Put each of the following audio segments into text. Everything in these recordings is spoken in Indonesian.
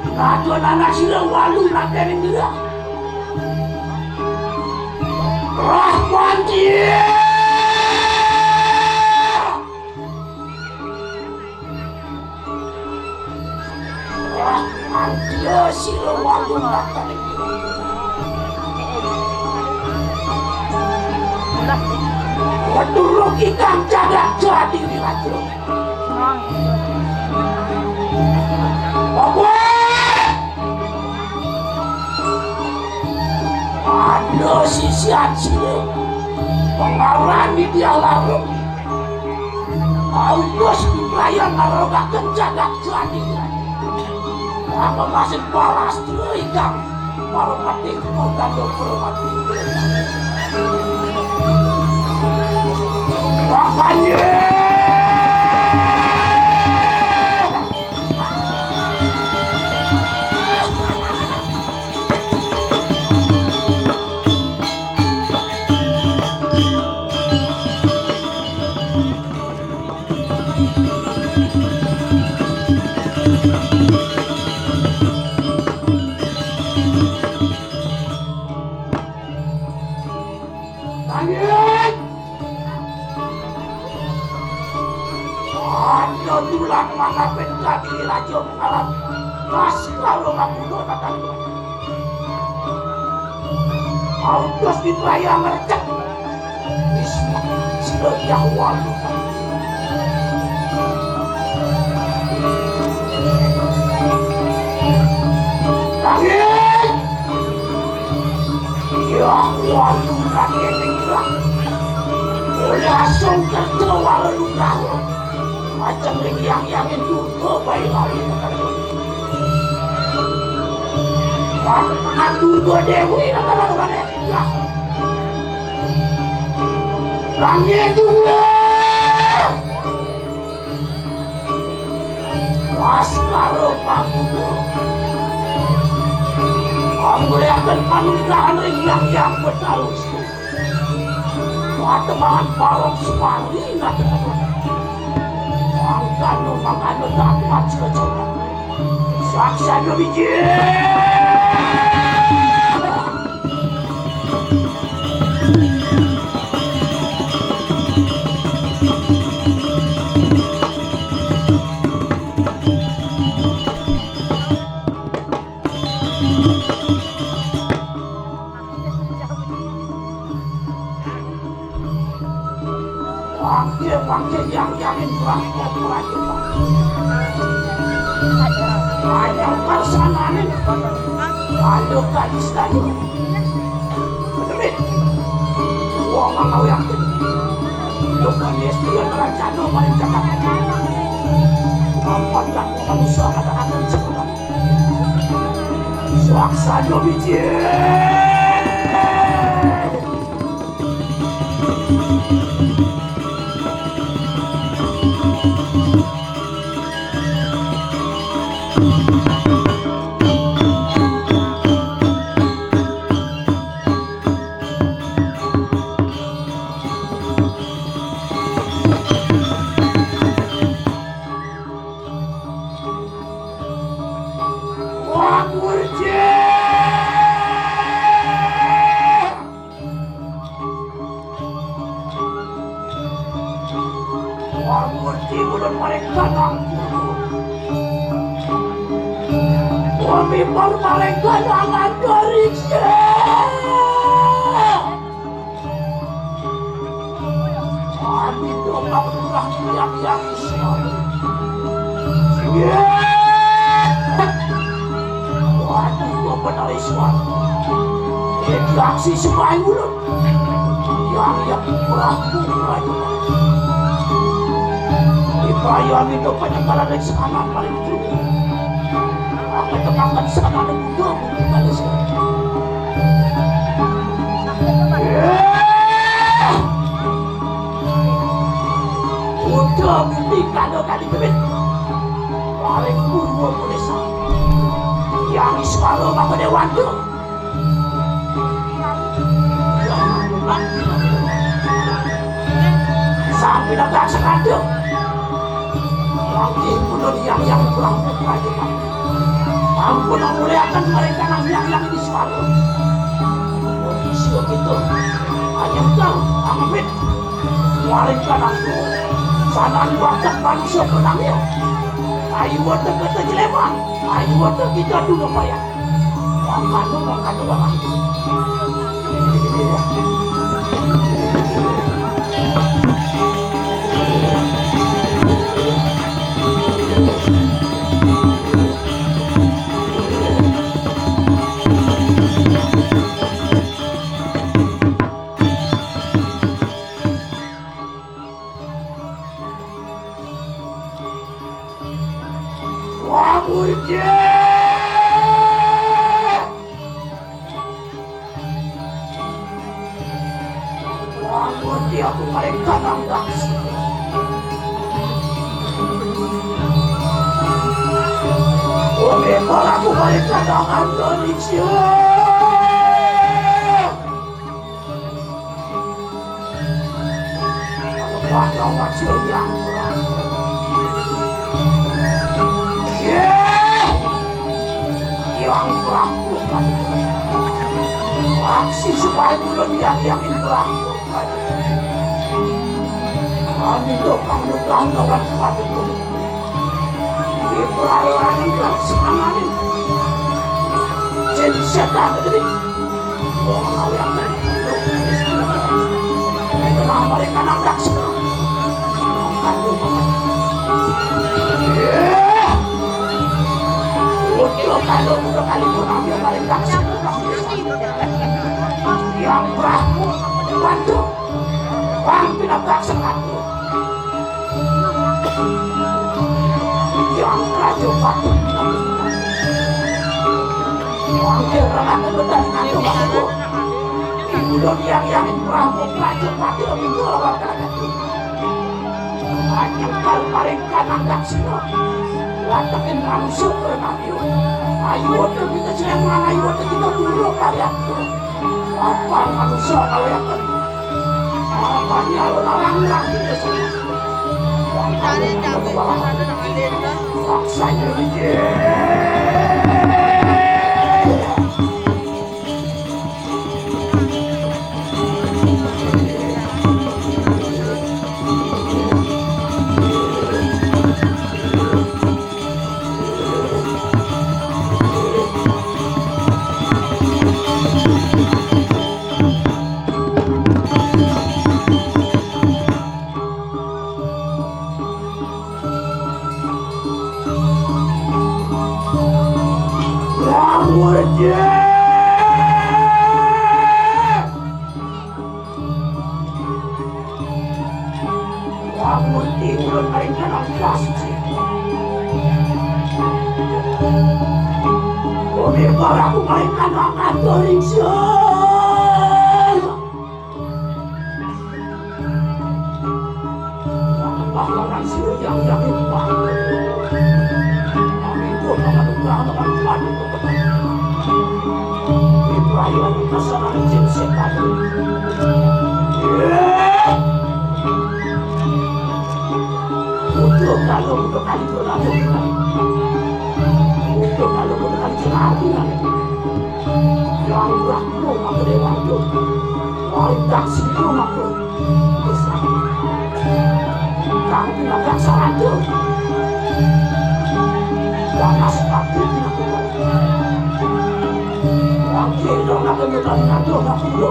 Rajon anak sila walu rakerin dia. Rahmanti. Rahmanti sila walu rakerin dia. Menurut ikang jaga jadi Rajon. Apa? Ada sisian sini pengarani dia lalu. Autos dibayar naroga kenjaga jadi. Apa masih balas terikam baru mati kemudian bermati. Makanya tulang mana penjadi raja mengalap kas kalau kamu katakan autos dibayar mercek isma sudah walu langit ya walu langit hilang langsung tertawa luka macam yang itu baik lagi aduh gue dewi kata-kata ya langit dulu pas kalau kamu akan panunggahan yang bertalus teman balong sekali Angkano mangano dapat coba saksa no biji Panggil yang berangkat lagi banyak persananin aduh gadis tadi betul uang mau yakin lu kan istilah rencana paling cakap apa dan kamu sangat akan sekolah swaksa no biji aksi semai mulut yang murah dibayar itu penyebaran dari sana paling tinggi apa temankan sana ada budak kali sekali udah mimpi kado kali bebek paling purwo polisa yang iswaro maka dewan tuh sampai datang sekadang lagi bunuh yang berangkat lagi Ampun muliakan mereka yang di suara. Sio gitu. Hanya kau amit. Mereka aku. Sanan waktu manusia penangnya. Ayo wadah kata jeleman. Ayo wadah kita dulu bayar. Mangkano bang. Aku mereka nangdak aku mereka nangdak Indonesia pada wajah yang yang melakukan aksi supaya belum yang melakukan kami dokang lawan pada di perairan yang sangat jadi setan jadi orang yang kenapa mereka nangdak semua kalau udah kali mengambil mereka yang beraku bantu bang pinabrak sengatu yang kacau batu yang kerana kebetulan aku aku ibu dan yang beraku kacau batu itu orang kata hanya kalau mereka nangdak semua latakin langsung ke nabi ayo waktu kita celengan ayo waktu kita dulu kalian apa manusia kalau yang tadi apa nyalon orang kita semua yang kalian yang bawah faksanya aku mainkan akan teringsel pahlawan siru yang hebat kami pun mengadukan padu di perayaan kesanan jin setan untuk kalau untuk kali berlalu untuk kalau bukan celana yang berlaku aku dewasa orang situ aku besar kamu tidak bersalah tu panas hati aku orang kira nak mengenal aku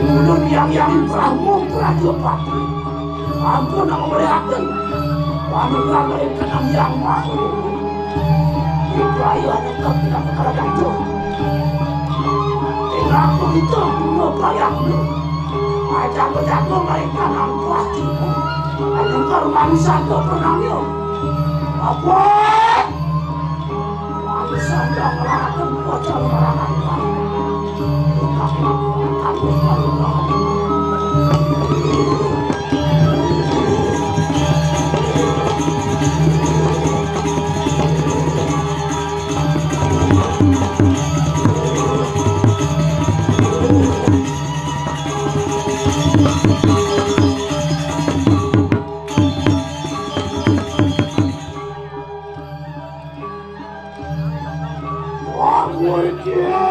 belum yang beramu berapa ampun aku melihatkan kamu mereka yang mahu di perayaan yang kau tidak berkalakan itu aku itu membayang ajak-ajak mereka nampak ada kau manusia kau pernahnya apa manusia yang melakukan bocor melakukan aku Makanya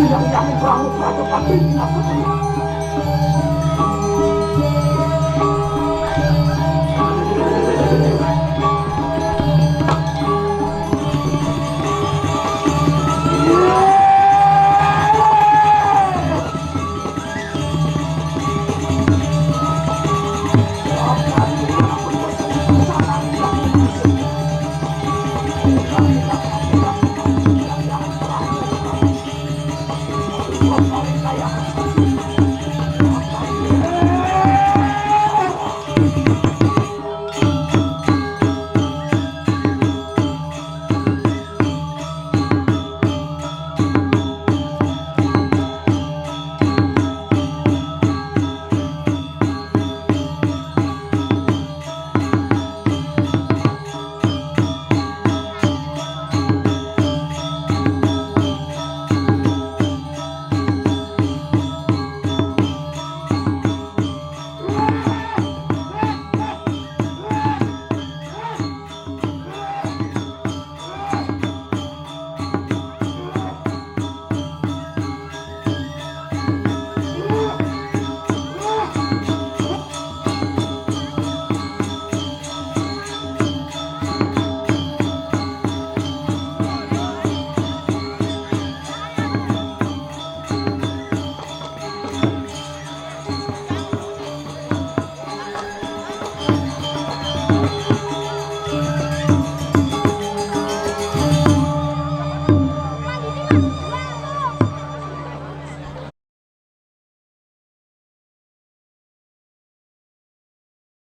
yang pramu pramu pati